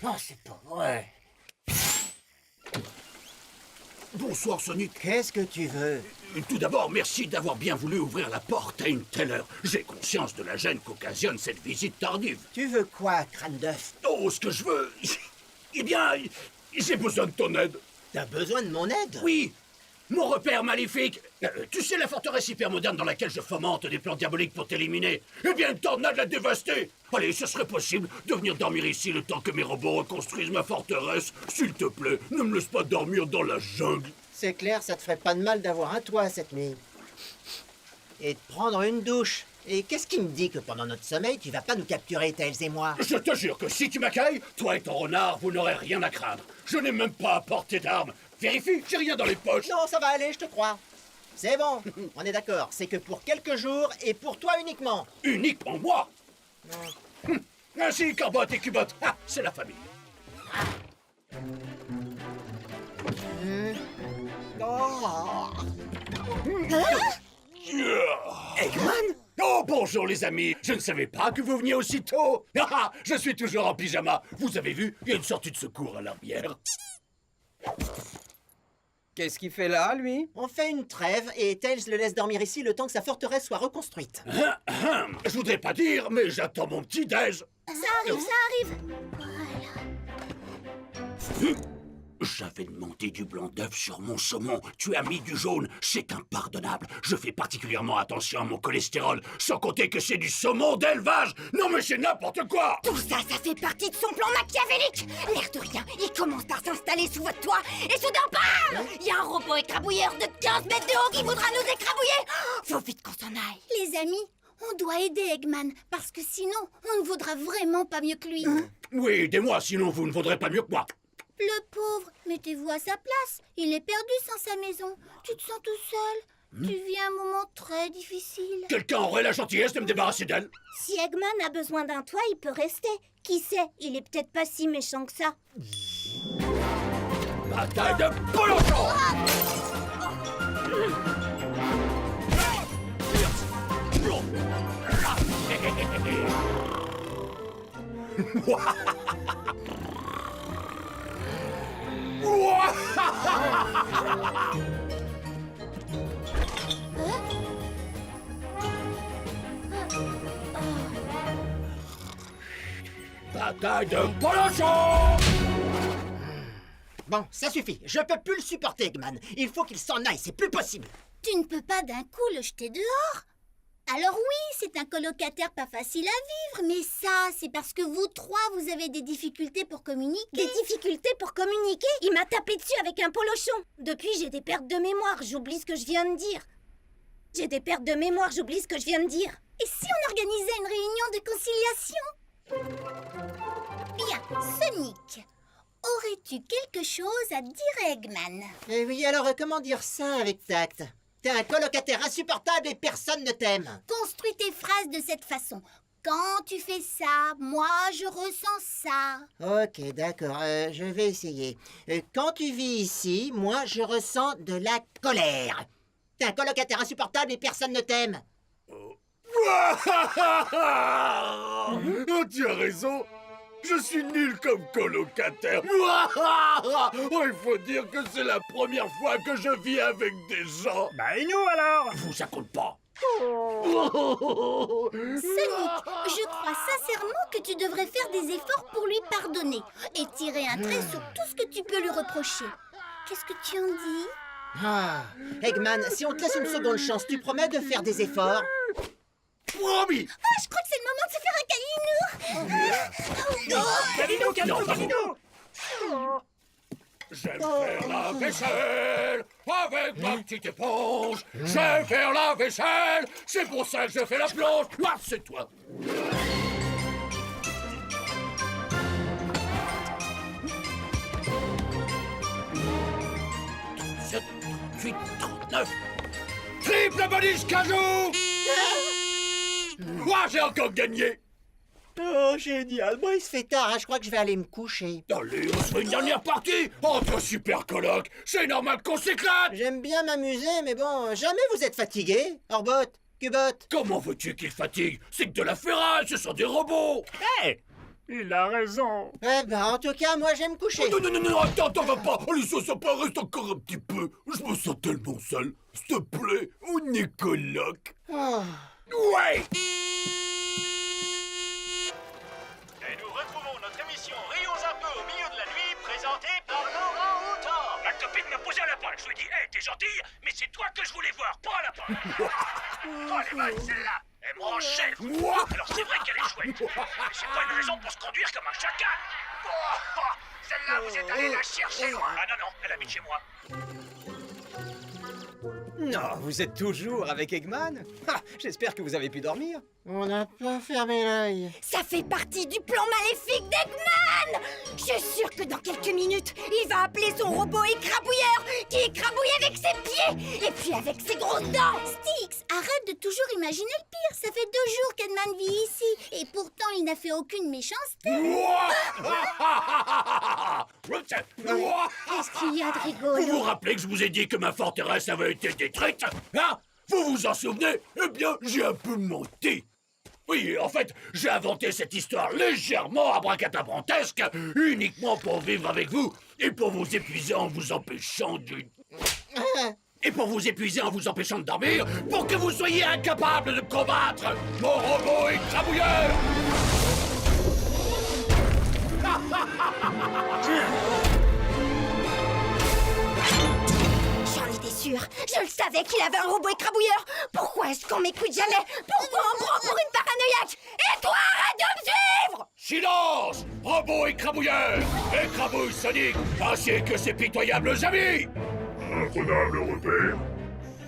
Non, c'est pas vrai. Bonsoir, Sonic. Qu'est-ce que tu veux? Tout d'abord, merci d'avoir bien voulu ouvrir la porte à une telle heure. J'ai conscience de la gêne qu'occasionne cette visite tardive. Tu veux quoi, crâne d'œuf? Oh, ce que je veux... Eh bien, j'ai besoin de ton aide. T'as besoin de mon aide? Oui, mon repère maléfique. Tu sais la forteresse hyper moderne dans laquelle je fomente des plans diaboliques pour t'éliminer? Eh bien, une tornade l'a dévastée. Allez, ce serait possible de venir dormir ici le temps que mes robots reconstruisent ma forteresse. S'il te plaît, ne me laisse pas dormir dans la jungle. C'est clair, ça te ferait pas de mal d'avoir un toit cette nuit. Et de prendre une douche. Et qu'est-ce qui me dit que pendant notre sommeil, tu vas pas nous capturer, Tails et moi? Je te jure que si tu m'accueilles, toi et ton renard, vous n'aurez rien à craindre. Je n'ai même pas à portée d'armes. Vérifie, j'ai rien dans les poches. Non, ça va aller, je te crois. C'est bon, on est d'accord. C'est que pour quelques jours et pour toi uniquement. Uniquement moi? Non. Ainsi, Corbotte et Cubotte, ah, c'est la famille. Oh. Eggman? Oh, bonjour les amis. Je ne savais pas que vous veniez aussitôt. Ah, je suis toujours en pyjama. Vous avez vu, il y a une sortie de secours à l'arrière. Qu'est-ce qu'il fait là, lui? On fait une trêve et Tails le laisse dormir ici le temps que sa forteresse soit reconstruite. Je voudrais pas dire, mais j'attends mon petit déj. Ça arrive, ça arrive. J'avais demandé du blanc d'œuf sur mon saumon. Tu as mis du jaune. C'est impardonnable. Je fais particulièrement attention à mon cholestérol. Sans compter que c'est du saumon d'élevage. Non mais c'est n'importe quoi. Tout ça, ça fait partie de son plan machiavélique. L'air de rien, il commence par s'installer sous votre toit et soudain, bam! Il y a un robot écrabouilleur de 15 mètres de haut qui voudra nous écrabouiller. Faut vite qu'on s'en aille. Les amis, on doit aider Eggman parce que sinon, on ne vaudra vraiment pas mieux que lui. Oui, aidez-moi, sinon vous ne vaudrez pas mieux que moi. Le pauvre, mettez-vous à sa place. Il est perdu sans sa maison. Tu te sens tout seul. Tu vis un moment très difficile. Quelqu'un aurait la gentillesse de me débarrasser d'elle? Si Eggman a besoin d'un toit, il peut rester. Qui sait, il est peut-être pas si méchant que ça. Bataille de Polochon! Bataille de Polochon! Bon, ça suffit. Je peux plus le supporter, Eggman. Il faut qu'il s'en aille, c'est plus possible. Tu ne peux pas d'un coup le jeter dehors. Alors oui, c'est un colocataire pas facile à vivre, mais ça, c'est parce que vous trois, vous avez des difficultés pour communiquer. Des difficultés pour communiquer? Il m'a tapé dessus avec un polochon. Depuis, j'ai des pertes de mémoire, j'oublie ce que je viens de dire. J'ai des pertes de mémoire, j'oublie ce que je viens de dire. Et si on organisait une réunion de conciliation? Bien, Sonic, aurais-tu quelque chose à dire à Eggman? Eh oui, alors comment dire ça avec tact? T'es un colocataire insupportable et personne ne t'aime. Construis tes phrases de cette façon. Quand tu fais ça, moi je ressens ça. Ok, d'accord, je vais essayer. Quand tu vis ici, moi je ressens de la colère. T'es un colocataire insupportable et personne ne t'aime. Oh, tu as raison. Je suis nul comme colocataire. Oh, il faut dire que c'est la première fois que je vis avec des gens. Bah et nous alors? Vous, ça compte pas. Sonic, je crois sincèrement que tu devrais faire des efforts pour lui pardonner et tirer un trait sur tout ce que tu peux lui reprocher. Qu'est-ce que tu en dis? Ah, Eggman, si on te laisse une seconde chance, tu promets de faire des efforts? Promis. Ah, je crois que c'est le moment de se faire un câlinou. Câlinou, câlinou, Non, câlinou! J'aime faire la vaisselle avec ma petite éponge. J'aime faire la vaisselle. C'est pour ça que je fais la plonge. Ah, c'est toi. 37, 38, 39. Triple bonus cajou. Moi, j'ai encore gagné. Oh, génial. Bon, il se fait tard, hein, je crois que je vais aller me coucher. Allez, on se fait une dernière partie. Entre super coloc, c'est normal qu'on s'éclate. J'aime bien m'amuser, mais bon, jamais vous êtes fatigué. Orbot, Cubot. Comment veux-tu qu'ils fatiguent? C'est que de la ferraille, ce sont des robots. Hé! Il a raison. Eh ben, en tout cas, moi, j'aime coucher. Oh, non, attends, va pas. Allez, ça pas, reste encore un petit peu. Je me sens tellement seul. S'il te plaît, on est coloc. Oh. Ouais. Et nous retrouvons notre émission Rions un peu au milieu de la nuit, présentée par Laurent Houtan. Ma copine m'a posé un lapin. Je lui ai dit, hey, t'es gentille, mais c'est toi que je voulais voir, pas un lapin. Oh, elle est bonne, celle-là. Elle me rend chef. Moi. Alors c'est vrai qu'elle est chouette. Mais c'est pas une raison pour se conduire comme un chacal. Oh, celle-là, vous êtes allé la chercher loin. Ah non, elle habite chez moi. Non, vous êtes toujours avec Eggman? Ah, j'espère que vous avez pu dormir. On n'a pas fermé l'œil. Ça fait partie du plan maléfique d'Eggman! Je suis sûre que dans quelques minutes, il va appeler son robot écrabouilleur qui écrabouille avec ses pieds et puis avec ses grosses dents! Styx, arrête de toujours imaginer le pire. Ça fait 2 jours qu'Eggman vit ici et pourtant il n'a fait aucune méchanceté. Qu'est-ce qu'il y a de Vous vous rigolo? rappelez que je vous ai dit que ma forteresse avait été détruite? Hein? Vous vous en souvenez? Eh bien, j'ai un peu menti. Oui, en fait, j'ai inventé cette histoire légèrement abracadabrantesque, uniquement pour vivre avec vous et pour vous épuiser en vous empêchant de... Et pour vous épuiser en vous empêchant de dormir, pour que vous soyez incapable de combattre mon robot écrabouilleur. J'en étais sûre. Je le savais qu'il avait un robot écrabouilleur. Pourquoi est-ce qu'on m'écoute jamais? Pourquoi on me prend pour une paranoïaque? Et toi, arrête de me suivre! Silence! Robot écrabouilleur! Écrabouille Sonic, ainsi que ses pitoyables amis! Imprenable repère.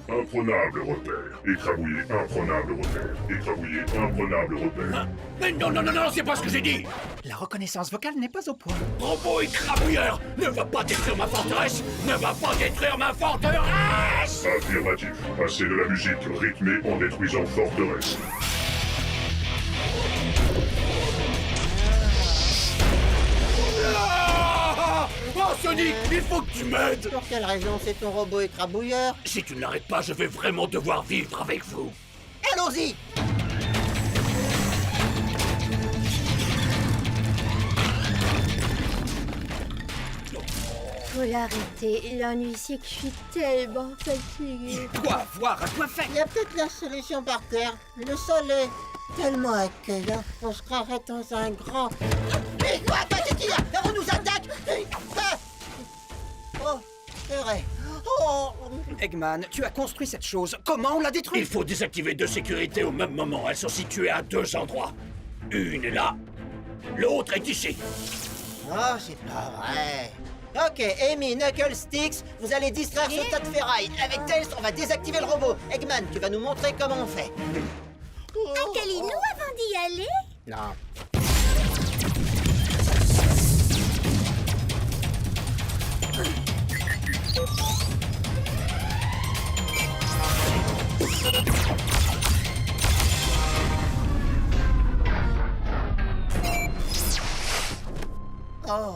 Imprenable repère. Écrabouillé, imprenable repère. Écrabouillé, imprenable repère. Hein? Mais non, c'est pas ce que j'ai dit! La reconnaissance vocale n'est pas au point. Robot écrabouilleur ne va pas détruire ma forteresse! Ne va pas détruire ma forteresse! Affirmatif. Passez de la musique rythmée en détruisant forteresse. Ah! Oh Sonic, il faut que tu m'aides! Pour quelle raison c'est ton robot écrabouilleur? Si tu ne l'arrêtes pas, je vais vraiment devoir vivre avec vous. Allons-y! Faut l'arrêter. L'ennui, c'est que je suis tellement fatiguée. Il doit avoir à quoi faire. Il y a peut-être la solution par terre. Le sol est tellement accueillant. On se croirait dans un grand... Mais quoi? Qu'est-ce qu'il y a? On nous attaque! Ah! Oh, c'est vrai. Oh! Eggman, tu as construit cette chose. Comment on l'a Il détruite? faut désactiver 2 sécurités au même moment. Elles sont situées à 2 endroits. Une est là, l'autre est ici. Oh, c'est pas vrai. Ok, Amy, Knuckles, Styx, vous allez distraire ce tas de ferraille. Avec Tails, on va désactiver le robot. Eggman, tu vas nous montrer comment on fait. Accueillez-nous avant d'y aller. Non. Oh.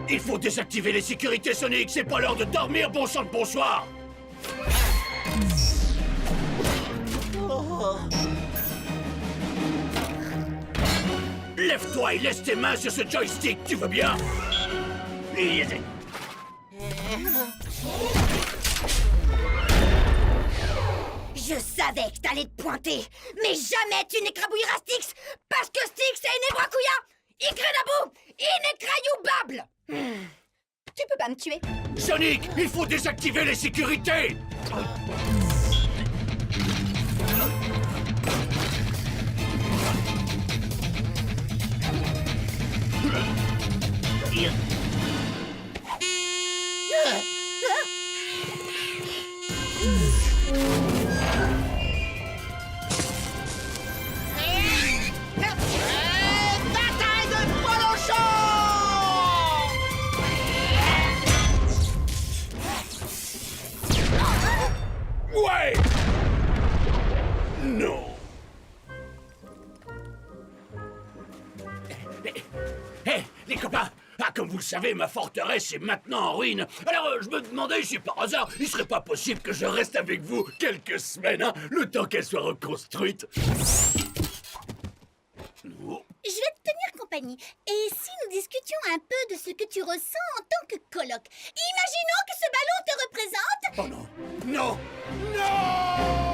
Il faut désactiver les sécurités Sonic, c'est pas l'heure de dormir, bon sang de bonsoir. Lève-toi et laisse tes mains sur ce joystick, tu veux bien? Je savais que t'allais te pointer, mais jamais tu n'écrabouilleras Styx, parce que Styx est Inebracouilla, Ikrenabou, Inecrayoubable. Tu peux pas me tuer. Sonic, il faut désactiver les sécurités. Bataille de Polochon! Ouais. Non. Hé, les copains, comme vous le savez, ma forteresse est maintenant en ruine. Alors, je me demandais si par hasard, il serait pas possible que je reste avec vous quelques semaines, hein, le temps qu'elle soit reconstruite. Oh. Je vais te tenir compagnie. Et si nous discutions un peu de ce que tu ressens en tant que coloc? Imaginons que ce ballon te représente. Oh non. Non. Non.